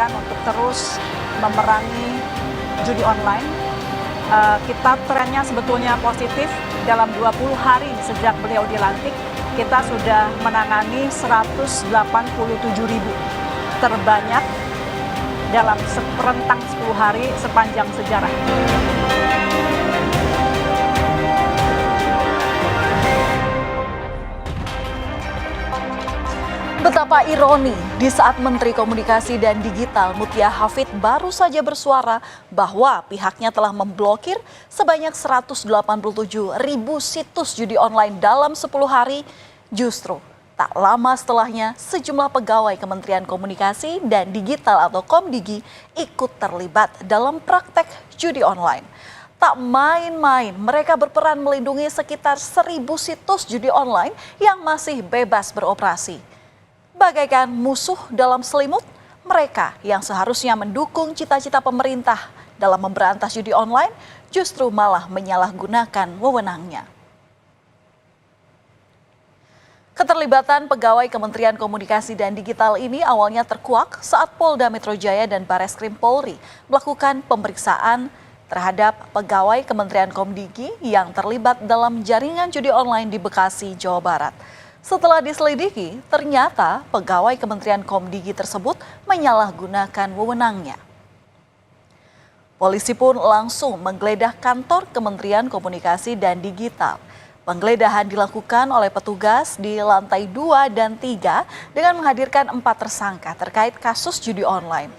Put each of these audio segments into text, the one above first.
upayakan untuk terus memerangi judi online. Kita trennya sebetulnya positif. Dalam 20 hari sejak beliau dilantik, kita sudah menangani 187.000, terbanyak dalam rentang 10 hari sepanjang sejarah. Betapa ironi di saat Menteri Komunikasi dan Digital Mutia Hafid baru saja bersuara bahwa pihaknya telah memblokir sebanyak 187.000 situs judi online dalam 10 hari, justru tak lama setelahnya sejumlah pegawai Kementerian Komunikasi dan Digital atau Komdigi ikut terlibat dalam praktek judi online. Tak main-main, mereka berperan melindungi sekitar 1.000 situs judi online yang masih bebas beroperasi. Bagaikan musuh dalam selimut, mereka yang seharusnya mendukung cita-cita pemerintah dalam memberantas judi online justru malah menyalahgunakan wewenangnya. Keterlibatan pegawai Kementerian Komunikasi dan Digital ini awalnya terkuak saat Polda Metro Jaya dan Bareskrim Polri melakukan pemeriksaan terhadap pegawai Kementerian Komdigi yang terlibat dalam jaringan judi online di Bekasi, Jawa Barat. Setelah diselidiki, ternyata pegawai Kementerian Komdigi tersebut menyalahgunakan wewenangnya. Polisi pun langsung menggeledah kantor Kementerian Komunikasi dan Digital. Penggeledahan dilakukan oleh petugas di lantai 2 dan 3 dengan menghadirkan 4 tersangka terkait kasus judi online.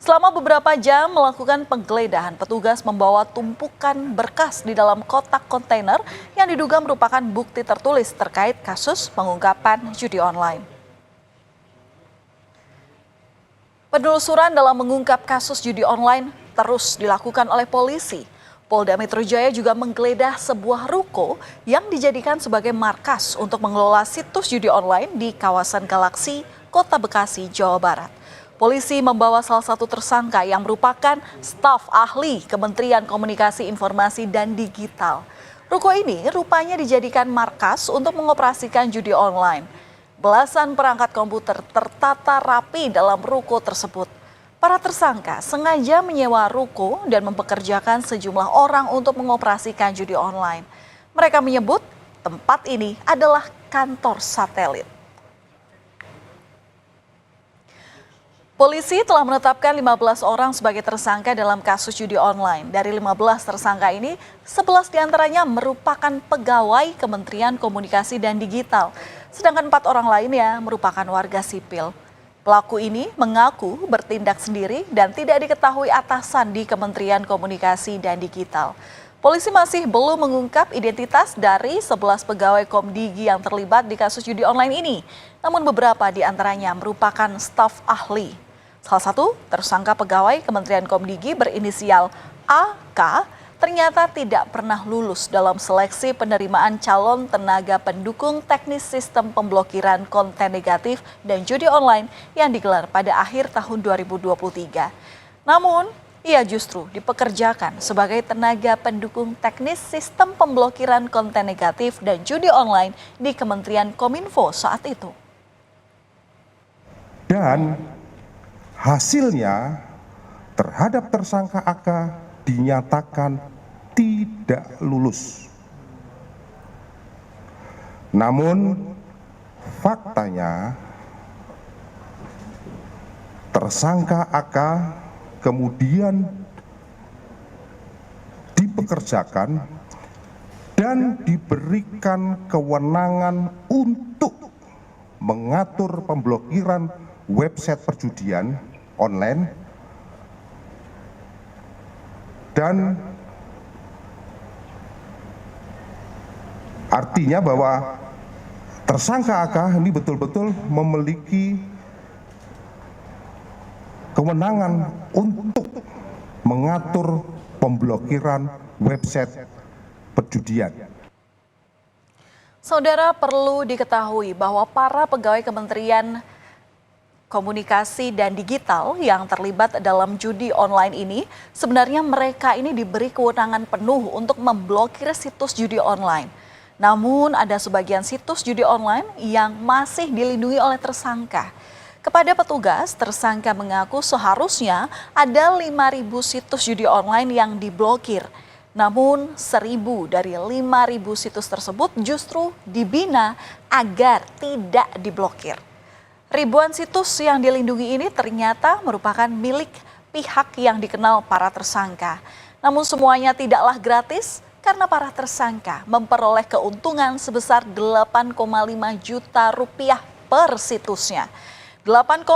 Selama beberapa jam melakukan penggeledahan, petugas membawa tumpukan berkas di dalam kotak kontainer yang diduga merupakan bukti tertulis terkait kasus pengungkapan judi online. Penelusuran dalam mengungkap kasus judi online terus dilakukan oleh polisi. Polda Metro Jaya juga menggeledah sebuah ruko yang dijadikan sebagai markas untuk mengelola situs judi online di kawasan Galaksi, Kota Bekasi, Jawa Barat. Polisi membawa salah satu tersangka yang merupakan staf ahli Kementerian Komunikasi Informasi dan Digital. Ruko ini rupanya dijadikan markas untuk mengoperasikan judi online. Belasan perangkat komputer tertata rapi dalam ruko tersebut. Para tersangka sengaja menyewa ruko dan mempekerjakan sejumlah orang untuk mengoperasikan judi online. Mereka menyebut tempat ini adalah kantor satelit. Polisi telah menetapkan 15 orang sebagai tersangka dalam kasus judi online. Dari 15 tersangka ini, 11 diantaranya merupakan pegawai Kementerian Komunikasi dan Digital, sedangkan 4 orang lainnya merupakan warga sipil. Pelaku ini mengaku bertindak sendiri dan tidak diketahui atasan di Kementerian Komunikasi dan Digital. Polisi masih belum mengungkap identitas dari 11 pegawai Komdigi yang terlibat di kasus judi online ini, namun beberapa diantaranya merupakan staf ahli. Salah satu tersangka pegawai Kementerian Komdigi berinisial AK ternyata tidak pernah lulus dalam seleksi penerimaan calon tenaga pendukung teknis sistem pemblokiran konten negatif dan judi online yang digelar pada akhir tahun 2023. Namun, ia justru dipekerjakan sebagai tenaga pendukung teknis sistem pemblokiran konten negatif dan judi online di Kementerian Kominfo saat itu. Dan hasilnya terhadap tersangka AK dinyatakan tidak lulus. Namun faktanya tersangka AK kemudian dipekerjakan dan diberikan kewenangan untuk mengatur pemblokiran website perjudian online dan artinya bahwa tersangka AK ini betul-betul memiliki kewenangan untuk mengatur pemblokiran website perjudian. Saudara, perlu diketahui bahwa para pegawai Kementerian Komunikasi dan Digital yang terlibat dalam judi online ini, sebenarnya mereka ini diberi kewenangan penuh untuk memblokir situs judi online. Namun ada sebagian situs judi online yang masih dilindungi oleh tersangka. Kepada petugas, tersangka mengaku seharusnya ada 5.000 situs judi online yang diblokir. Namun 1.000 dari 5.000 situs tersebut justru dibina agar tidak diblokir. Ribuan situs yang dilindungi ini ternyata merupakan milik pihak yang dikenal para tersangka. Namun semuanya tidaklah gratis karena para tersangka memperoleh keuntungan sebesar 8,5 juta rupiah per situsnya. 8,5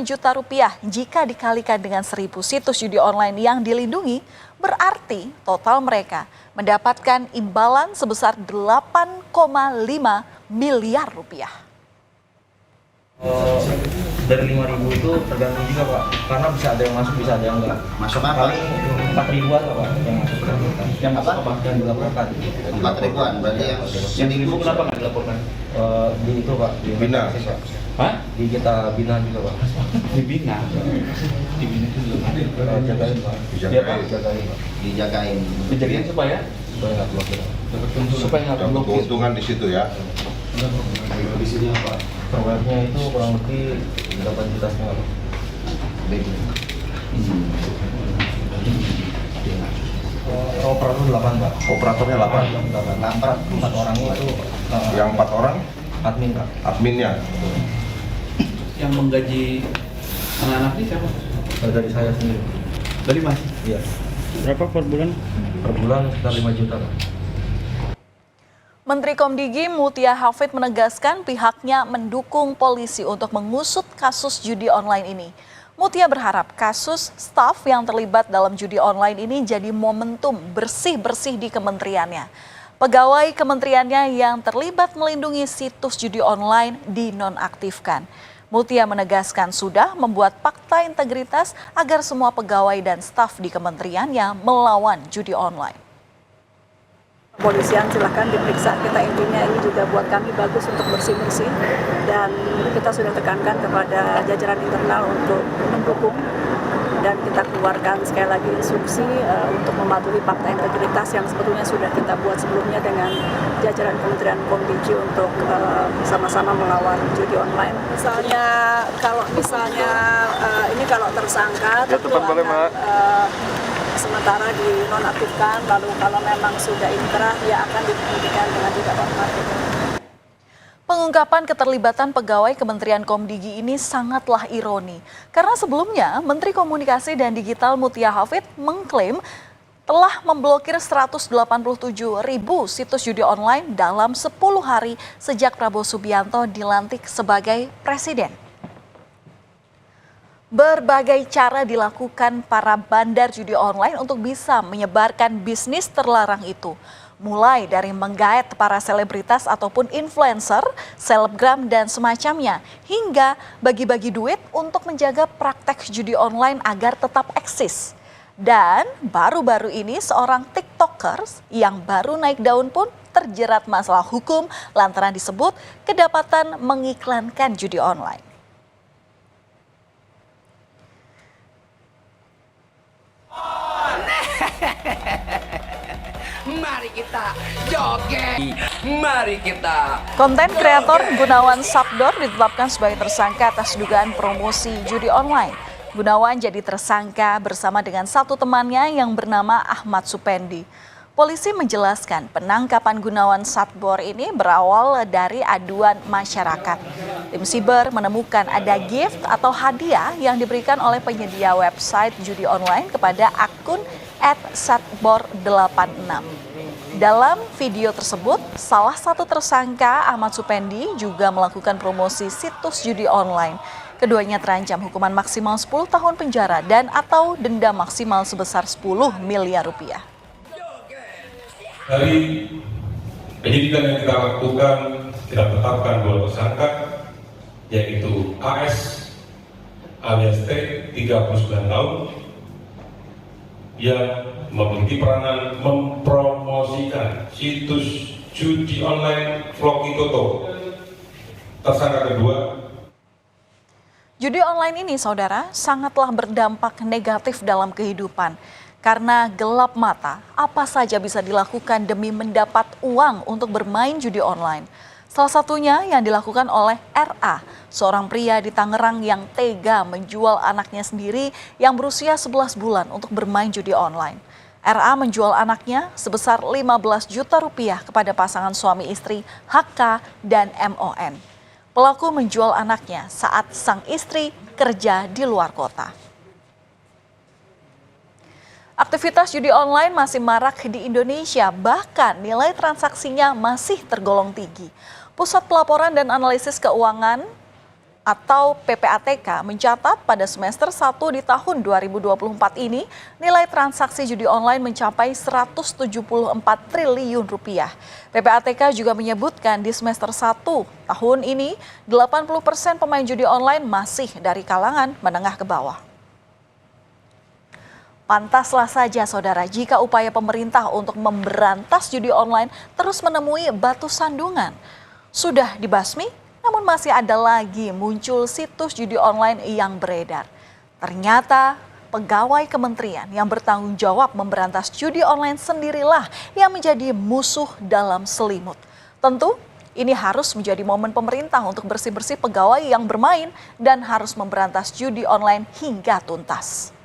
juta rupiah jika dikalikan dengan 1.000 situs judi online yang dilindungi, berarti total mereka mendapatkan imbalan sebesar 8,5 miliar rupiah. Dari 5.000 itu tergantung juga Pak, karena bisa ada yang masuk, bisa ada yang enggak. Masuk apa? Paling 4.000-an Pak yang masuk yang masuk Apa? Pak, yang dilaporkan. 4.000-an, berarti yang 1.000 kenapa nggak dilaporkan? Di itu Pak, di Bina. Pak. Hah? Di kita bina juga Pak. Dibina itu belum ada. Jagain Pak. Iya Pak, jagain Pak. dijagain. Dijagain supaya nggak blokir. Supaya nggak Dapat blokir. keuntungan di situ ya. Di sini apa? Per webnya itu kurang lebih 8 juta setengah. Operator 8 Pak. Operatornya 8. 4 orangnya itu Yang 4 orang admin Pak. adminnya. Yang menggaji anak-anak ini siapa? Dari saya sendiri. Dari Mas. Iya. Berapa per bulan? Per bulan sekitar 5 juta Pak. Menteri Komdigi Mutia Hafid menegaskan pihaknya mendukung polisi untuk mengusut kasus judi online ini. Mutia berharap kasus staf yang terlibat dalam judi online ini jadi momentum bersih-bersih di kementeriannya. Pegawai kementeriannya yang terlibat melindungi situs judi online dinonaktifkan. Mutia menegaskan sudah membuat fakta integritas agar semua pegawai dan staf di kementeriannya melawan judi online. Kepolisian silahkan diperiksa, kita intinya ini juga buat kami bagus untuk bersih-bersih dan kita sudah tekankan kepada jajaran internal untuk mendukung dan kita keluarkan sekali lagi instruksi untuk mematuhi fakta integritas yang sebetulnya sudah kita buat sebelumnya dengan jajaran Kementerian Komdigi untuk sama-sama melawan judi online. Misalnya ini kalau tersangka tentu akan sementara dinonaktifkan, lalu kalau memang sudah inkrah ya akan dibuktikan dengan tidak hormat. Pengungkapan keterlibatan pegawai Kementerian Komdigi ini sangatlah ironi. Karena sebelumnya Menteri Komunikasi dan Digital Mutia Hafid mengklaim telah memblokir 187.000 situs judi online dalam 10 hari sejak Prabowo Subianto dilantik sebagai presiden. Berbagai cara dilakukan para bandar judi online untuk bisa menyebarkan bisnis terlarang itu. Mulai dari menggait para selebritas ataupun influencer, selebgram dan semacamnya, hingga bagi-bagi duit untuk menjaga praktek judi online agar tetap eksis. Dan baru-baru ini seorang TikTokers yang baru naik daun pun terjerat masalah hukum lantaran disebut kedapatan mengiklankan judi online. Mari kita joget, mari kita. Konten kreator Gunawan Sabdor ditetapkan sebagai tersangka atas dugaan promosi judi online. Gunawan jadi tersangka bersama dengan satu temannya yang bernama Ahmad Supendi. Polisi menjelaskan penangkapan Gunawan Sabdor ini berawal dari aduan masyarakat. Tim Siber menemukan ada gift atau hadiah yang diberikan oleh penyedia website judi online kepada akun @satbor86. Dalam video tersebut, salah satu tersangka Ahmad Supendi juga melakukan promosi situs judi online. Keduanya terancam hukuman maksimal 10 tahun penjara dan atau denda maksimal sebesar 10 miliar rupiah. Dari penyidikan yang kita lakukan, kita tetapkan 2 tersangka, yaitu AS alias T, 39 tahun, yang memiliki peranan mempromosikan situs judi online Vlogi Toto. Tersangka kedua. Judi online ini, saudara, sangatlah berdampak negatif dalam kehidupan. Karena gelap mata, apa saja bisa dilakukan demi mendapat uang untuk bermain judi online. Salah satunya yang dilakukan oleh RA, seorang pria di Tangerang yang tega menjual anaknya sendiri yang berusia 11 bulan untuk bermain judi online. RA menjual anaknya sebesar 15 juta rupiah kepada pasangan suami istri HK dan MON. Pelaku menjual anaknya saat sang istri kerja di luar kota. Aktivitas judi online masih marak di Indonesia, bahkan nilai transaksinya masih tergolong tinggi. Pusat Pelaporan dan Analisis Keuangan atau PPATK mencatat pada semester 1 di tahun 2024 ini nilai transaksi judi online mencapai 174 triliun rupiah. PPATK juga menyebutkan di semester 1 tahun ini 80% pemain judi online masih dari kalangan menengah ke bawah. Pantaslah saja saudara jika upaya pemerintah untuk memberantas judi online terus menemui batu sandungan. Sudah dibasmi, namun masih ada lagi muncul situs judi online yang beredar. Ternyata pegawai kementerian yang bertanggung jawab memberantas judi online sendirilah yang menjadi musuh dalam selimut. Tentu ini harus menjadi momen pemerintah untuk bersih-bersih pegawai yang bermain dan harus memberantas judi online hingga tuntas.